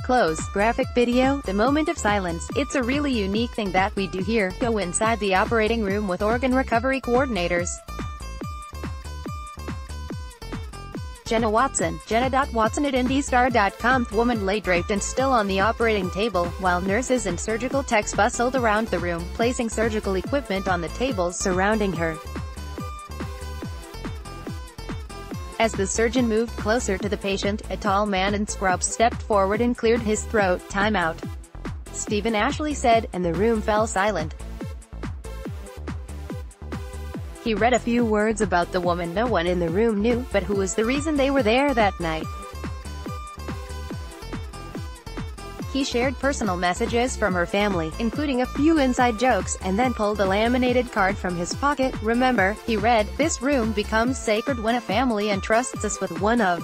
close, graphic video, the moment of silence. It's a really unique thing that we do here. Go inside the operating room with organ recovery coordinators. Jenna Watson. Jenna.Watson at IndyStar.com. Woman lay draped and still on the operating table, while nurses and surgical techs bustled around the room, placing surgical equipment on the tables surrounding her. As the surgeon moved closer to the patient, a tall man in scrubs stepped forward and cleared his throat. "Time out," Stephen Ashley said, and the room fell silent. He read a few words about the woman no one in the room knew, but who was the reason they were there that night. He shared personal messages from her family, including a few inside jokes, and then pulled a laminated card from his pocket. "Remember," he read, "this room becomes sacred when a family entrusts us with one of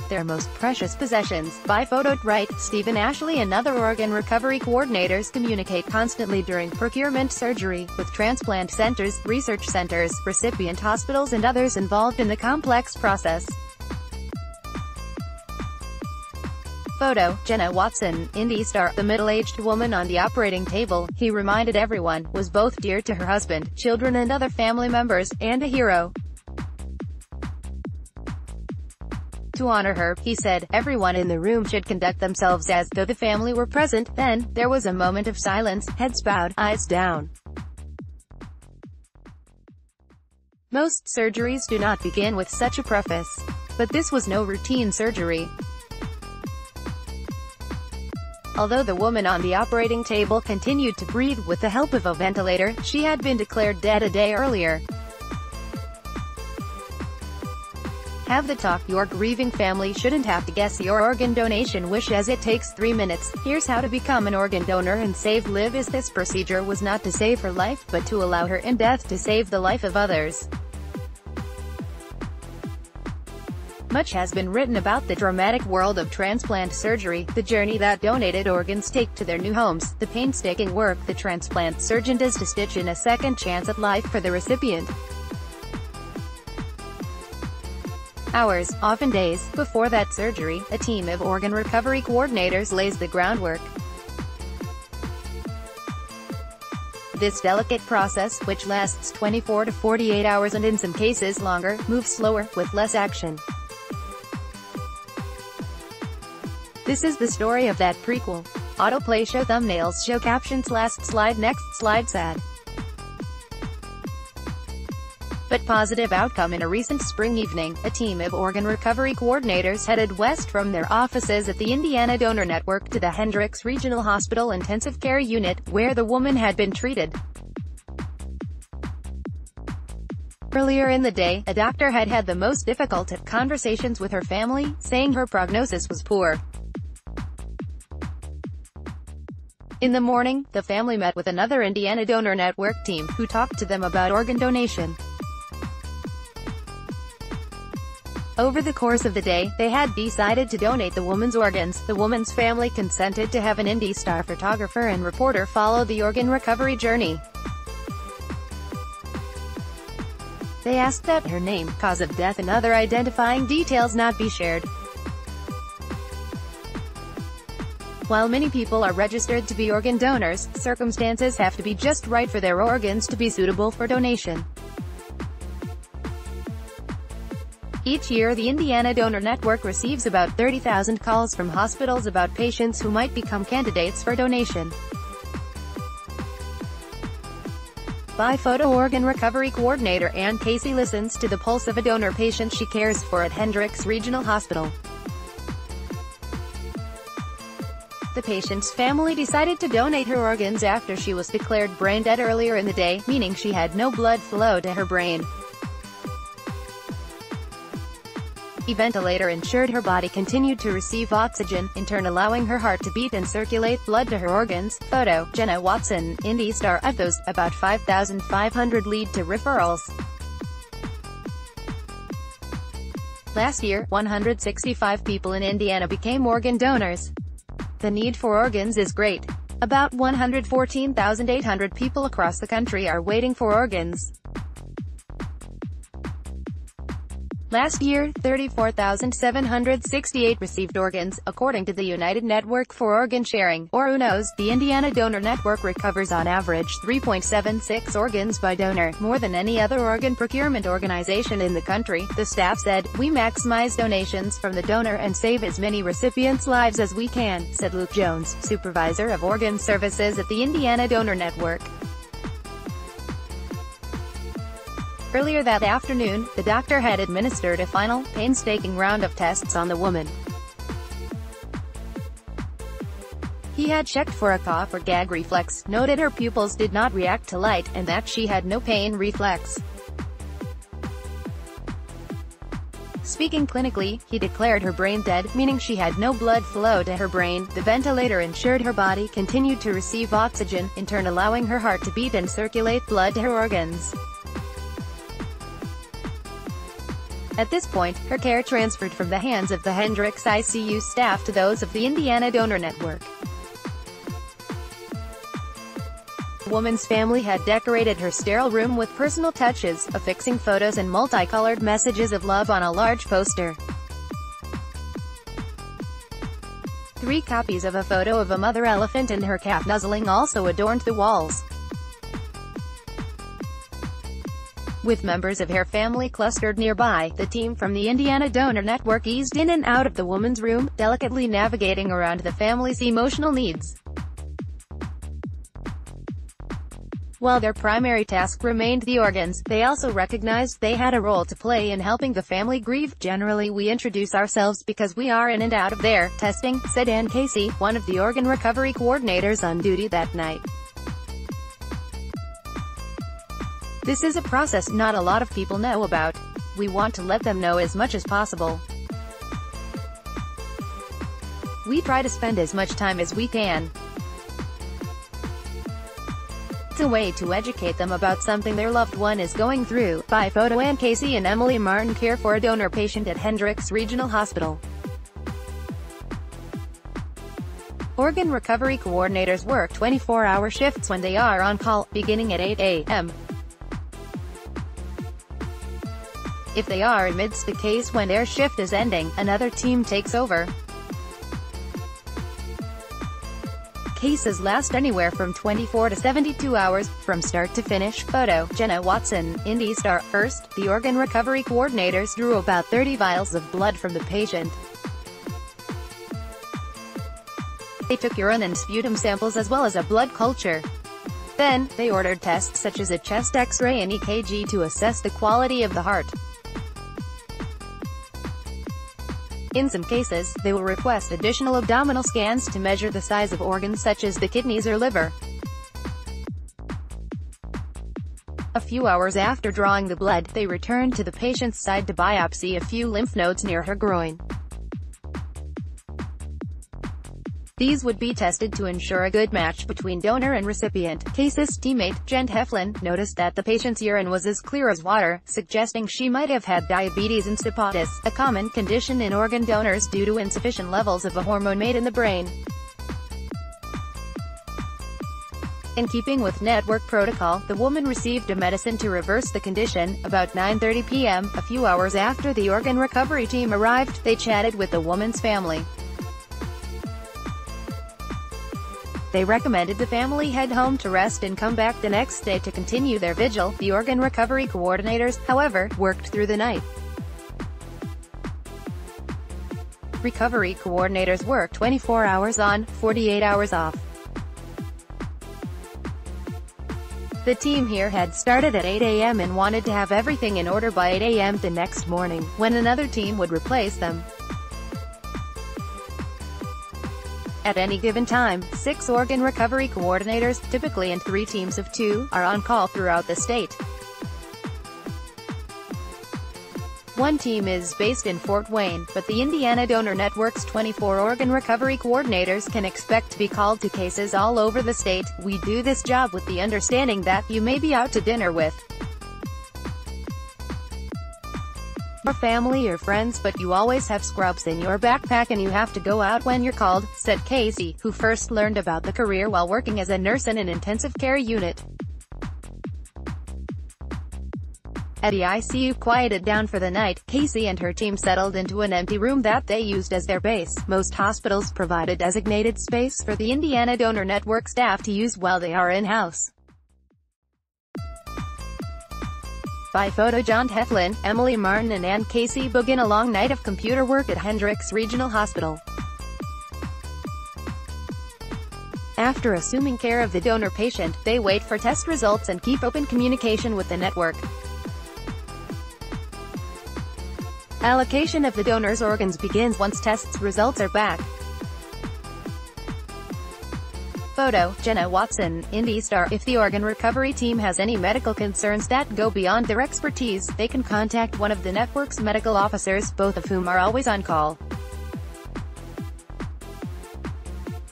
their most precious possessions." By photo. Right, Stephen Ashley and other organ recovery coordinators communicate constantly during procurement surgery, with transplant centers, research centers, recipient hospitals and others involved in the complex process. Photo, Jenna Watson, IndyStar. The middle-aged woman on the operating table, he reminded everyone, was both dear to her husband, children and other family members, and a hero. To honor her, he said, everyone in the room should conduct themselves as though the family were present. Then, there was a moment of silence, heads bowed, eyes down. Most surgeries do not begin with such a preface. But this was no routine surgery. Although the woman on the operating table continued to breathe with the help of a ventilator, she had been declared dead a day earlier. Have the talk. Your grieving family shouldn't have to guess your organ donation wish, as it takes 3 minutes. Here's how to become an organ donor and save lives. This procedure was not to save her life, but to allow her in death to save the life of others. Much has been written about the dramatic world of transplant surgery, the journey that donated organs take to their new homes, the painstaking work the transplant surgeon does to stitch in a second chance at life for the recipient. Hours, often days, before that surgery, a team of organ recovery coordinators lays the groundwork. This delicate process, which lasts 24 to 48 hours and in some cases longer, moves slower, with less action. This is the story of that prequel. Autoplay. Show thumbnails. Show captions. Last slide. Next slide. Sad but positive outcome. In a recent spring evening, a team of organ recovery coordinators headed west from their offices at the Indiana Donor Network to the Hendricks Regional Hospital Intensive Care Unit, where the woman had been treated. Earlier in the day, a doctor had had the most difficult of conversations with her family, saying her prognosis was poor. In the morning, the family met with another Indiana Donor Network team, who talked to them about organ donation. Over the course of the day, they had decided to donate the woman's organs. The woman's family consented to have an IndyStar photographer and reporter follow the organ recovery journey. They asked that her name, cause of death and other identifying details not be shared. While many people are registered to be organ donors, circumstances have to be just right for their organs to be suitable for donation. Each year the Indiana Donor Network receives about 30,000 calls from hospitals about patients who might become candidates for donation. By photo. Organ recovery coordinator Ann Casey listens to the pulse of a donor patient she cares for at Hendricks Regional Hospital. The patient's family decided to donate her organs after she was declared brain dead earlier in the day, meaning she had no blood flow to her brain. A ventilator ensured her body continued to receive oxygen, in turn allowing her heart to beat and circulate blood to her organs. Photo, Jenna Watson, IndyStar. Of those, about 5,500 lead to referrals. Last year, 165 people in Indiana became organ donors. The need for organs is great. About 114,800 people across the country are waiting for organs. Last year, 34,768 received organs, according to the United Network for Organ Sharing, or UNOS. The Indiana Donor Network recovers on average 3.76 organs by donor, more than any other organ procurement organization in the country, the staff said. "We maximize donations from the donor and save as many recipients' lives as we can," said Luke Jones, supervisor of organ services at the Indiana Donor Network. Earlier that afternoon, the doctor had administered a final, painstaking round of tests on the woman. He had checked for a cough or gag reflex, noted her pupils did not react to light, and that she had no pain reflex. Speaking clinically, he declared her brain dead, meaning she had no blood flow to her brain. The ventilator ensured her body continued to receive oxygen, in turn allowing her heart to beat and circulate blood to her organs. At this point, her care transferred from the hands of the Hendricks ICU staff to those of the Indiana Donor Network. The woman's family had decorated her sterile room with personal touches, affixing photos and multicolored messages of love on a large poster. 3 copies of a photo of a mother elephant and her calf nuzzling also adorned the walls. With members of her family clustered nearby, the team from the Indiana Donor Network eased in and out of the woman's room, delicately navigating around the family's emotional needs. While their primary task remained the organs, they also recognized they had a role to play in helping the family grieve. "Generally we introduce ourselves because we are in and out of there, testing," said Ann Casey, one of the organ recovery coordinators on duty that night. "This is a process not a lot of people know about. We want to let them know as much as possible. We try to spend as much time as we can. It's a way to educate them about something their loved one is going through." By photo. Ann Casey and Emily Martin care for a donor patient at Hendricks Regional Hospital. Organ recovery coordinators work 24-hour shifts when they are on call, beginning at 8 a.m. If they are amidst the case when their shift is ending, another team takes over. Cases last anywhere from 24 to 72 hours, from start to finish. Photo, Jenna Watson, Indy Star. First, the organ recovery coordinators drew about 30 vials of blood from the patient. They took urine and sputum samples as well as a blood culture. Then, they ordered tests such as a chest X-ray and EKG to assess the quality of the heart. In some cases, they will request additional abdominal scans to measure the size of organs such as the kidneys or liver. A few hours after drawing the blood, they returned to the patient's side to biopsy a few lymph nodes near her groin. These would be tested to ensure a good match between donor and recipient. Casey's teammate, Jen Heflin, noticed that the patient's urine was as clear as water, suggesting she might have had diabetes insipidus, a common condition in organ donors due to insufficient levels of a hormone made in the brain. In keeping with network protocol, the woman received a medicine to reverse the condition. About 9:30 p.m., a few hours after the organ recovery team arrived, they chatted with the woman's family. They recommended the family head home to rest and come back the next day to continue their vigil. The organ recovery coordinators, however, worked through the night. Recovery coordinators work 24 hours on, 48 hours off. The team here had started at 8 a.m. and wanted to have everything in order by 8 a.m. the next morning, when another team would replace them. At any given time, 6 organ recovery coordinators, typically in 3 teams of 2, are on call throughout the state. One team is based in Fort Wayne, but the Indiana Donor Network's 24 organ recovery coordinators can expect to be called to cases all over the state. "We do this job with the understanding that you may be out to dinner with your family or friends, but you always have scrubs in your backpack and you have to go out when you're called," said Casey, who first learned about the career while working as a nurse in an intensive care unit. the ICU quieted down for the night, Casey and her team settled into an empty room that they used as their base. Most hospitals provide a designated space for the Indiana Donor Network staff to use while they are in-house. By photo John Heflin, Emily Martin and Ann Casey begin a long night of computer work at Hendricks Regional Hospital. After assuming care of the donor patient, they wait for test results and keep open communication with the network. Allocation of the donor's organs begins once tests results are back. Photo, Jenna Watson, Indy Star. If the organ recovery team has any medical concerns that go beyond their expertise, they can contact one of the network's medical officers, both of whom are always on call.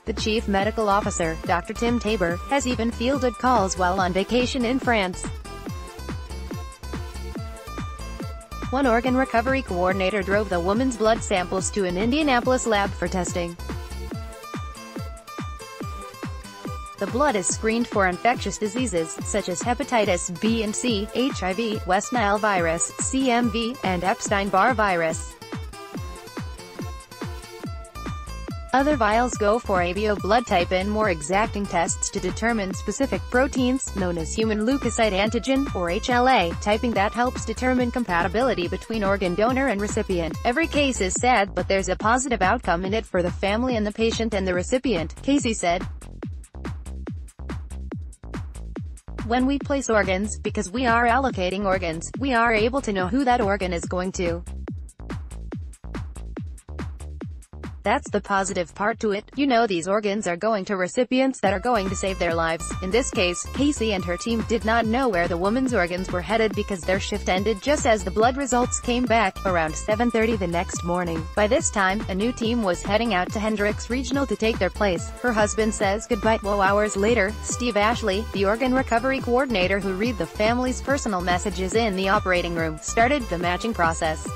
The chief medical officer, Dr. Tim Tabor, has even fielded calls while on vacation in France. One organ recovery coordinator drove the woman's blood samples to an Indianapolis lab for testing. The blood is screened for infectious diseases, such as hepatitis B and C, HIV, West Nile virus, CMV, and Epstein-Barr virus. Other vials go for ABO blood type and more exacting tests to determine specific proteins, known as human leukocyte antigen, or HLA, typing that helps determine compatibility between organ donor and recipient. Every case is sad, but there's a positive outcome in it for the family and the patient and the recipient, Casey said. When we place organs, because we are allocating organs, we are able to know who that organ is going to. That's the positive part to it. You know these organs are going to recipients that are going to save their lives. In this case, Casey and her team did not know where the woman's organs were headed because their shift ended just as the blood results came back, around 7:30 the next morning. By this time, a new team was heading out to Hendricks Regional to take their place. Her husband says goodbye. 12 hours later, Steve Ashley, the organ recovery coordinator who read the family's personal messages in the operating room, started the matching process.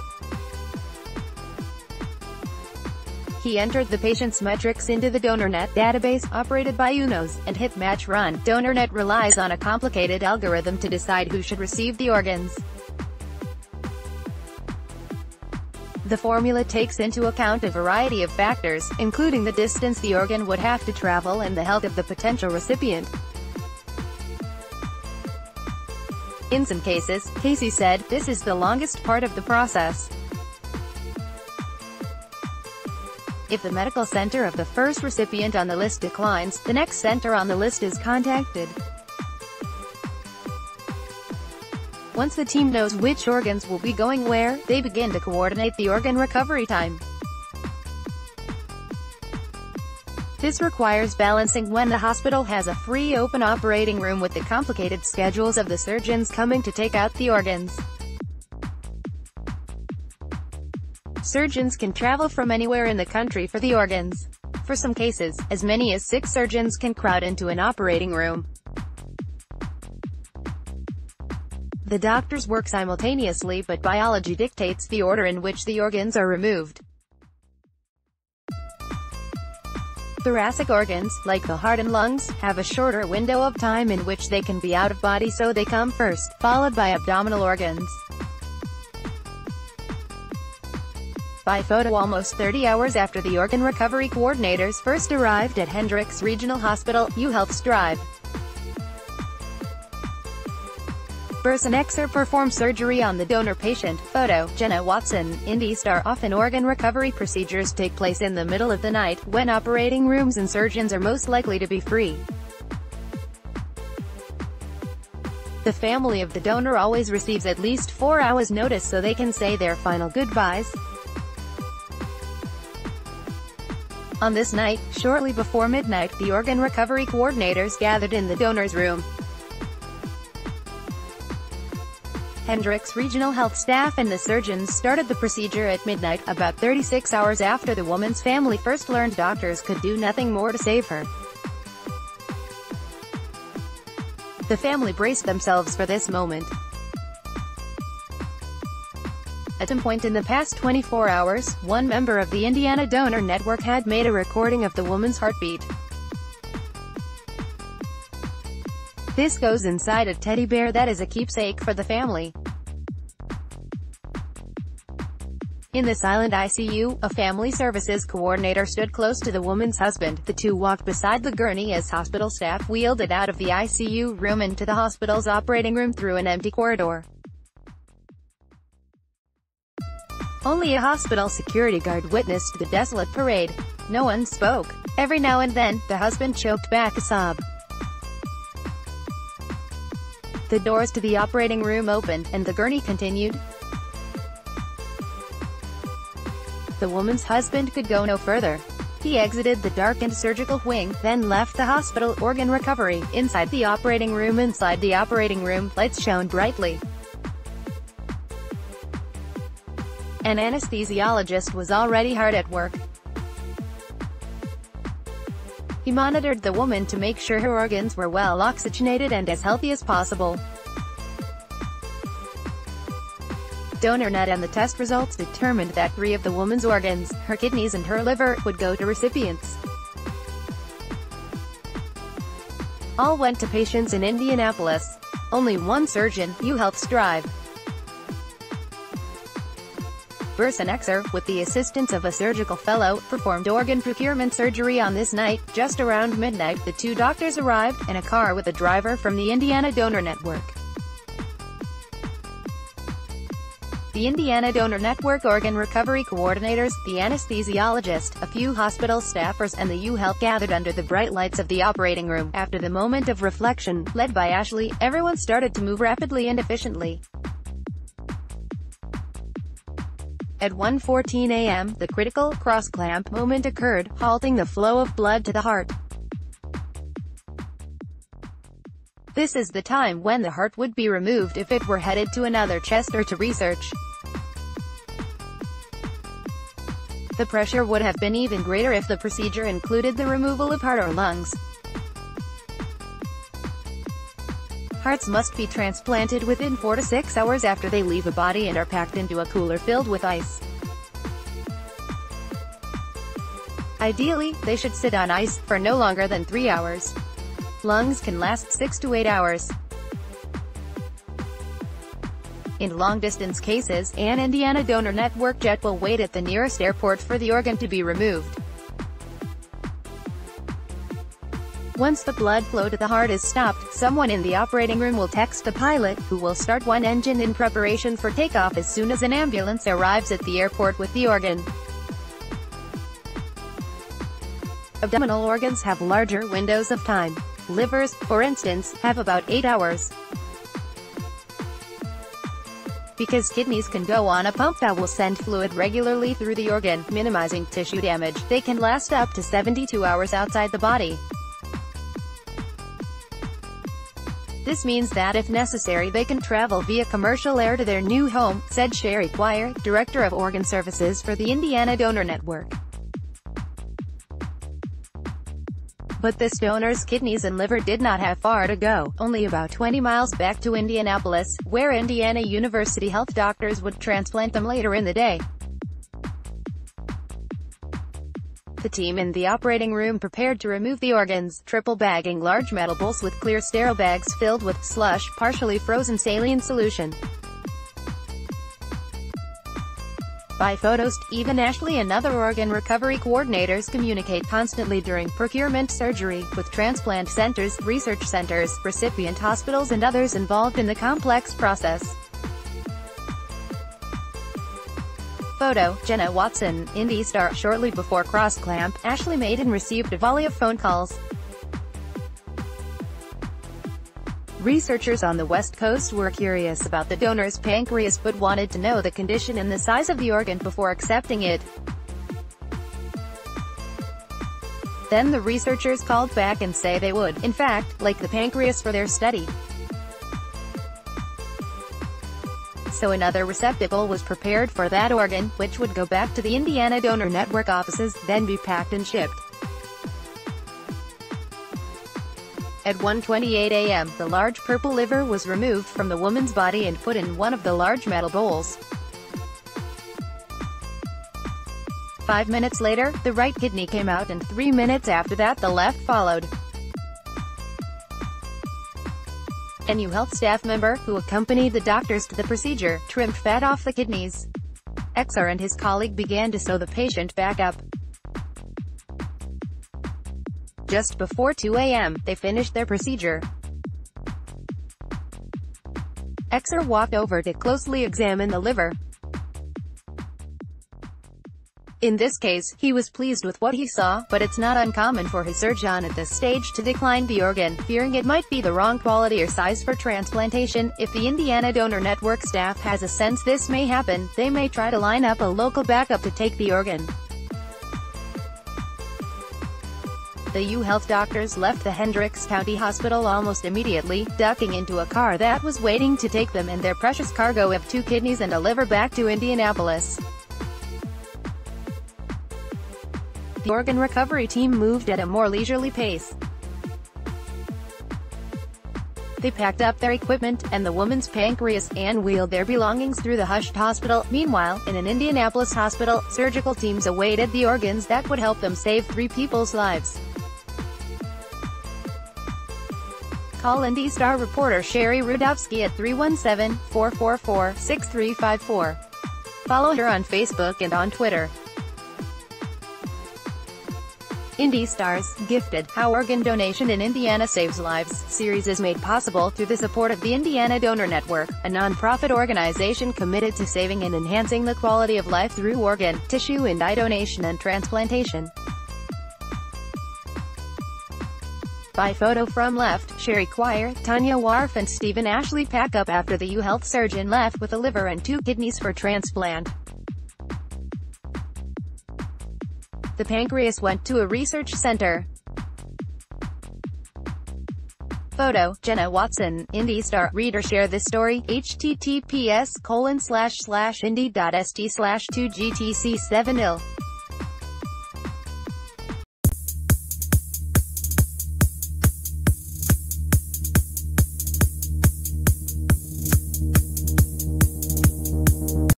He entered the patient's metrics into the DonorNet database, operated by UNOS, and hit Match Run. DonorNet relies on a complicated algorithm to decide who should receive the organs. The formula takes into account a variety of factors, including the distance the organ would have to travel and the health of the potential recipient. In some cases, Casey said, this is the longest part of the process. If the medical center of the first recipient on the list declines, the next center on the list is contacted. Once the team knows which organs will be going where, they begin to coordinate the organ recovery time. This requires balancing when the hospital has a free open operating room with the complicated schedules of the surgeons coming to take out the organs. Surgeons can travel from anywhere in the country for the organs. For some cases, as many as 6 surgeons can crowd into an operating room. The doctors work simultaneously, but biology dictates the order in which the organs are removed. Thoracic organs, like the heart and lungs, have a shorter window of time in which they can be out of body, so they come first, followed by abdominal organs. By photo almost 30 hours after the organ recovery coordinators first arrived at Hendricks Regional Hospital, UHealth's drive. Bersenexer performed surgery on the donor patient. Photo, Jenna Watson, Indy Star. Often organ recovery procedures take place in the middle of the night, when operating rooms and surgeons are most likely to be free. The family of the donor always receives at least 4 hours notice so they can say their final goodbyes. On this night, shortly before midnight, the organ recovery coordinators gathered in the donor's room. Hendricks Regional Health staff and the surgeons started the procedure at midnight, about 36 hours after the woman's family first learned doctors could do nothing more to save her. The family braced themselves for this moment. At some point in the past 24 hours, one member of the Indiana Donor Network had made a recording of the woman's heartbeat. This goes inside a teddy bear that is a keepsake for the family. In the silent ICU, a family services coordinator stood close to the woman's husband. The two walked beside the gurney as hospital staff wheeled it out of the ICU room into the hospital's operating room through an empty corridor. Only a hospital security guard witnessed the desolate parade. No one spoke. Every now and then, the husband choked back a sob. The doors to the operating room opened, and the gurney continued. The woman's husband could go no further. He exited the darkened surgical wing, then left the hospital organ recovery. Inside the operating room, lights shone brightly. An anesthesiologist was already hard at work. He monitored the woman to make sure her organs were well oxygenated and as healthy as possible. DonorNet and the test results determined that 3 of the woman's organs, her kidneys and her liver, would go to recipients. All went to patients in Indianapolis. Only one surgeon, UHealth Strive. Burson Exer, with the assistance of a surgical fellow, performed organ procurement surgery on this night. Just around midnight, the 2 doctors arrived, in a car with a driver from the Indiana Donor Network. The Indiana Donor Network organ recovery coordinators, the anesthesiologist, a few hospital staffers, and the UHealth gathered under the bright lights of the operating room. After the moment of reflection, led by Ashley, everyone started to move rapidly and efficiently. At 1:14 a.m., the critical cross-clamp moment occurred, halting the flow of blood to the heart. This is the time when the heart would be removed if it were headed to another chest or to research. The pressure would have been even greater if the procedure included the removal of heart or lungs. Hearts must be transplanted within 4 to 6 hours after they leave a body and are packed into a cooler filled with ice. Ideally, they should sit on ice for no longer than 3 hours. Lungs can last 6 to 8 hours. In long-distance cases, an Indiana Donor Network jet will wait at the nearest airport for the organ to be removed. Once the blood flow to the heart is stopped, someone in the operating room will text the pilot, who will start one engine in preparation for takeoff as soon as an ambulance arrives at the airport with the organ. Abdominal organs have larger windows of time. Livers, for instance, have about 8 hours. Because kidneys can go on a pump that will send fluid regularly through the organ, minimizing tissue damage, they can last up to 72 hours outside the body. This means that if necessary they can travel via commercial air to their new home, said Sherry Quire, Director of Organ Services for the Indiana Donor Network. But this donor's kidneys and liver did not have far to go, only about 20 miles back to Indianapolis, where Indiana University Health doctors would transplant them later in the day. The team in the operating room prepared to remove the organs, triple bagging large metal bowls with clear sterile bags filled with slush, partially frozen saline solution. By photos, even Ashley and other organ recovery coordinators communicate constantly during procurement surgery, with transplant centers, research centers, recipient hospitals and others involved in the complex process. Photo, Jenna Watson, Indy star. Shortly before cross-clamp, Ashley made and received a volley of phone calls. Researchers on the West Coast were curious about the donor's pancreas but wanted to know the condition and the size of the organ before accepting it. Then the researchers called back and say they would, in fact, like the pancreas for their study. So another receptacle was prepared for that organ, which would go back to the Indiana Donor Network offices, then be packed and shipped. At 1:28 a.m., the large purple liver was removed from the woman's body and put in one of the large metal bowls. 5 minutes later, the right kidney came out and 3 minutes after that the left followed. A UHealth staff member, who accompanied the doctors to the procedure, trimmed fat off the kidneys. Exer and his colleague began to sew the patient back up. Just before 2 a.m., they finished their procedure. Exer walked over to closely examine the liver. In this case, he was pleased with what he saw, but it's not uncommon for his surgeon at this stage to decline the organ, fearing it might be the wrong quality or size for transplantation. If the Indiana Donor Network staff has a sense this may happen, they may try to line up a local backup to take the organ. The UHealth doctors left the Hendricks County Hospital almost immediately, ducking into a car that was waiting to take them and their precious cargo of 2 kidneys and a liver back to Indianapolis. The organ recovery team moved at a more leisurely pace. They packed up their equipment, and the woman's pancreas, and wheeled their belongings through the hushed hospital. Meanwhile, in an Indianapolis hospital, surgical teams awaited the organs that would help them save 3 people's lives. Call Indy Star reporter Sherry Rudowski at 317-444-6354. Follow her on Facebook and on Twitter. Indy Stars, Gifted, How Organ Donation in Indiana Saves Lives, series is made possible through the support of the Indiana Donor Network, a non-profit organization committed to saving and enhancing the quality of life through organ, tissue and eye donation and transplantation. By photo from left, Sherry Quire, Tanya Warf and Stephen Ashley pack up after the UHealth surgeon left with a liver and 2 kidneys for transplant. The pancreas went to a research center. Photo, Jenna Watson, Indy Star. Reader share this story, https://indy.st/2gtc7il